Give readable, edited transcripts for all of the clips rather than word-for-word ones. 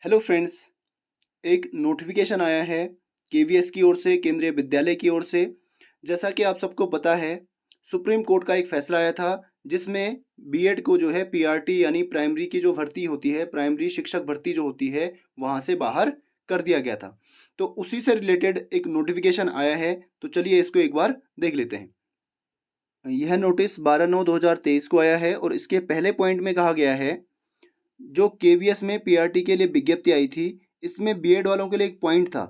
Hello friends. एक notification आया है केवीएस की ओर से, केंद्रीय विद्यालय की ओर से। जैसा कि आप सबको पता है, सुप्रीम कोर्ट का एक फैसला आया था जिसमें बीएड को जो है पीआरटी यानी प्राइमरी की जो भर्ती होती है, प्राइमरी शिक्षक भर्ती जो होती है, वहाँ से बाहर कर दिया गया था। तो उसी से रिलेटेड एक नोटिफिकेशन आया है, तो चलिए इसको एक बार देख लेते हैं। यह नोटिस 12/9/2023 को आया है और इसके पहले पॉइंट में कहा गया है, जो केवीएस में पीआरटी के लिए विज्ञप्ति आई थी, इसमें बीएड वालों के लिए एक पॉइंट था।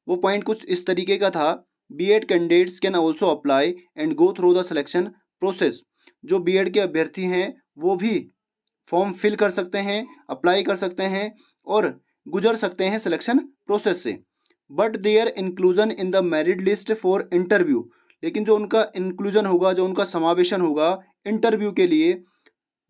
वो पॉइंट कुछ इस तरीके का था, BEd candidates can also apply and go through the selection process. जो बीएड के अभ्यर्थी हैं वो भी फॉर्म फिल कर सकते हैं, अप्लाई कर सकते हैं और गुजर सकते हैं सिलेक्शन प्रोसेस से। But their inclusion in the merit list for interview, लेकिन जो उनका इंक्लूजन होगा, जो उनका समावेशन होगा इंटरव्यू के लिए,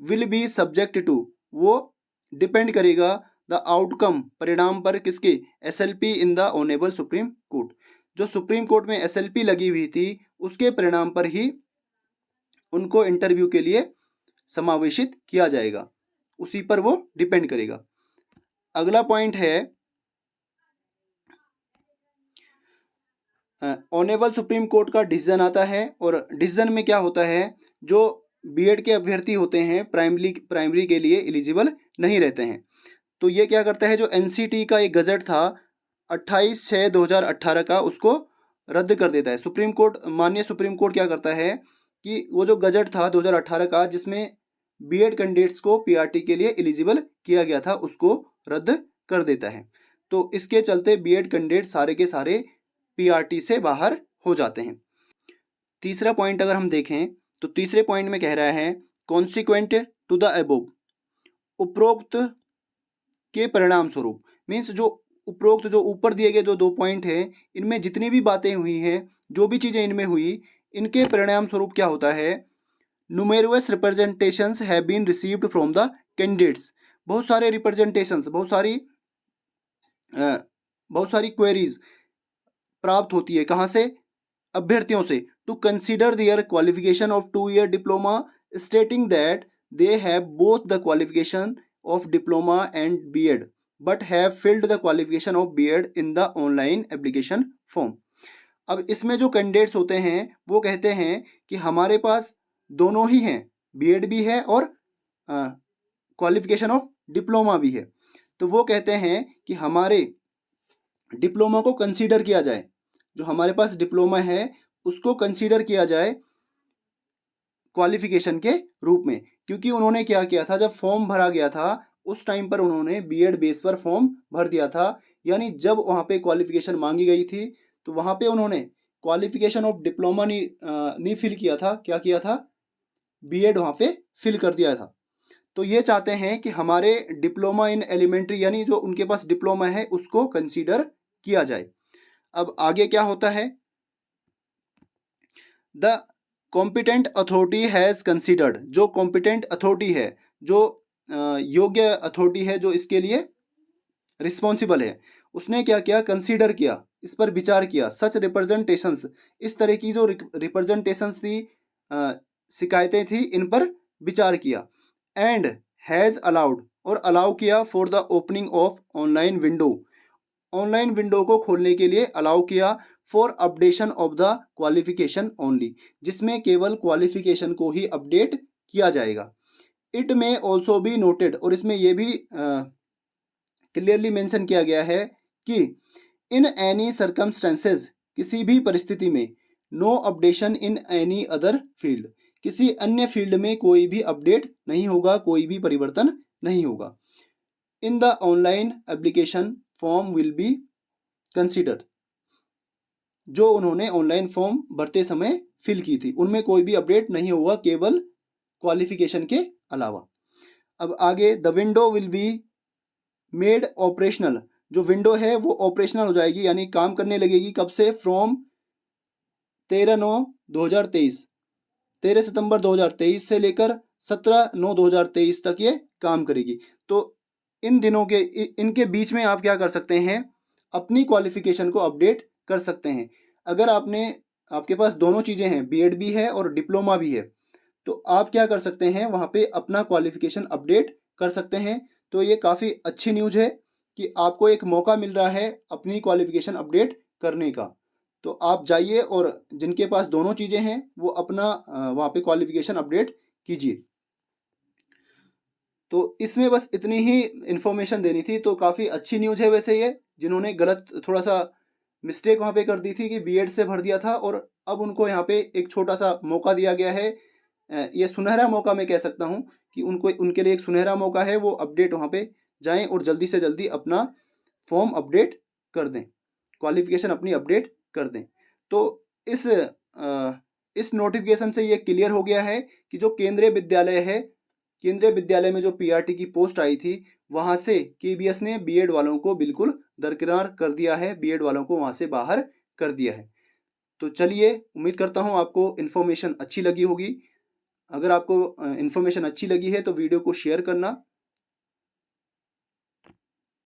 विल बी सब्जेक्ट टू, वो डिपेंड करेगा द आउटकम, परिणाम पर, किसके, SLP in the honourable supreme court. जो सुप्रीम कोर्ट में एसएलपी लगी हुई थी उसके परिणाम पर ही उनको इंटरव्यू के लिए समावेशित किया जाएगा, उसी पर वो डिपेंड करेगा। अगला पॉइंट है, ऑनेबल सुप्रीम कोर्ट का डिसीजन आता है और डिसीजन में क्या होता है, जो बीएड के अभ्यर्थी होते हैं प्राइमरी के लिए एलिजिबल नहीं रहते हैं, तो ये क्या करता है, जो एनसीटी का एक गजट था 28/6/2018 का, उसको रद्द कर देता है सुप्रीम कोर्ट। माननीय सुप्रीम कोर्ट क्या करता है कि वो जो गजट था 2018 का जिसमें बीएड कैंडिडेट्स को पीआरटी के लिए एलिजिबल किया गया था, उसको रद्द कर देता है। तो इसके चलते बीएड कैंडिडेट सारे के सारे पीआरटी से बाहर हो जाते हैं। तीसरा पॉइंट अगर हम देखें तो तीसरे पॉइंट में कह रहा है, कॉन्सिक्वेंट टू द अबोव, उपरोक्त के परिणाम स्वरूप। मीन्स जो उपरोक्त, जो ऊपर दिए गए जो दो पॉइंट हैं, इनमें जितनी भी बातें हुई हैं, जो भी चीज़ें इनमें हुई, इनके परिणाम स्वरूप क्या होता है, numerous representations have been received from the candidates. बहुत सारे रिप्रेजेंटेशंस, बहुत सारी क्वेरीज प्राप्त होती है, कहाँ से, अभ्यर्थियों से, to consider their qualification of 2 year diploma, stating that they have both the qualification of diploma and BEd but have filled the qualification of BEd in the online application form. अब इसमें जो कैंडिडेट्स होते हैं वो कहते हैं कि हमारे पास दोनों ही हैं, बीएड भी है और क्वालिफिकेशन ऑफ डिप्लोमा भी है। तो वो कहते हैं कि हमारे डिप्लोमा को कंसीडर किया जाए, जो हमारे पास डिप्लोमा है उसको कंसीडर किया जाए क्वालिफिकेशन के रूप में। क्योंकि उन्होंने क्या किया था, जब फॉर्म भरा गया था उस टाइम पर उन्होंने बीएड बेस पर फॉर्म भर दिया था, यानी जब वहाँ पे क्वालिफिकेशन मांगी गई थी तो वहाँ पे उन्होंने क्वालिफिकेशन ऑफ डिप्लोमा नहीं फिल किया था, क्या किया था, बीएड वहाँ पे फिल कर दिया था। तो ये चाहते हैं कि हमारे डिप्लोमा इन एलिमेंट्री, यानी जो उनके पास डिप्लोमा है उसको कंसीडर किया जाए। अब आगे क्या होता है, the competent authority has considered, जो कॉम्पिटेंट अथॉरिटी है, जो योग्य अथॉरिटी है, जो इसके लिए रिस्पॉन्सिबल है, उसने क्या किया, कंसीडर किया, इस पर विचार किया, सच रिप्रेजेंटेशंस, इस तरह की जो रिप्रेजेंटेशंस थी, शिकायतें थी, इन पर विचार किया, एंड हैज़ अलाउड, और अलाउ किया, for the opening of online window, online window को खोलने के लिए अलाउ किया, for updation of the qualification only, जिसमें केवल क्वालिफिकेशन को ही अपडेट किया जाएगा। इट में ऑल्सो बी नोटेड, और इसमें यह भी क्लियरली मेंशन किया गया है कि इन एनी सर्कमस्टेंसेज, किसी भी परिस्थिति में, no updation in any other field, किसी अन्य फील्ड में कोई भी अपडेट नहीं होगा, कोई भी परिवर्तन नहीं होगा। इन the online application form will be considered, जो उन्होंने ऑनलाइन फॉर्म भरते समय फिल की थी उनमें कोई भी अपडेट नहीं होगा, केवल क्वालिफिकेशन के अलावा। अब आगे, the window will be made operational, जो विंडो है वो ऑपरेशनल हो जाएगी, यानी काम करने लगेगी, कब से, फ्रॉम 13/9/2023, 13 सितंबर 2023 से लेकर 17/9/2023 तक ये काम करेगी। तो इन दिनों के इनके बीच में आप क्या कर सकते हैं, अपनी क्वालिफिकेशन को अपडेट कर सकते हैं। अगर आपके पास दोनों चीज़ें हैं, बीएड भी है और डिप्लोमा भी है, तो आप क्या कर सकते हैं, वहाँ पे अपना क्वालिफिकेशन अपडेट कर सकते हैं। तो ये काफ़ी अच्छी न्यूज़ है कि आपको एक मौका मिल रहा है अपनी क्वालिफ़िकेशन अपडेट करने का। तो आप जाइए और जिनके पास दोनों चीज़ें हैं वो अपना वहाँ पे क्वालिफ़िकेशन अपडेट कीजिए। तो इसमें बस इतनी ही इन्फॉर्मेशन देनी थी। तो काफ़ी अच्छी न्यूज़ है वैसे ये, जिन्होंने गलत थोड़ा-सा मिस्टेक वहाँ पे कर दी थी कि बीएड से भर दिया था और अब उनको यहाँ पे एक छोटा-सा मौका दिया गया है। ये सुनहरा मौका मैं कह सकता हूँ कि उनको उनके लिए एक सुनहरा मौका है, वो अपडेट वहाँ पे जाएँ और जल्दी से जल्दी अपना फॉर्म अपडेट कर दें, क्वालिफ़िकेशन अपनी अपडेट कर दें। तो इस नोटिफ़िकेशन से ये क्लियर हो गया है कि जो केंद्रीय विद्यालय है, केंद्रीय विद्यालय में जो पीआरटी की पोस्ट आई थी, वहाँ से केवीएस ने बीएड वालों को बिल्कुल दरकिनार कर दिया है, बीएड वालों को वहाँ से बाहर कर दिया है। तो चलिए, उम्मीद करता हूँ आपको इन्फॉर्मेशन अच्छी लगी होगी। अगर आपको इन्फॉर्मेशन अच्छी लगी है तो वीडियो को शेयर करना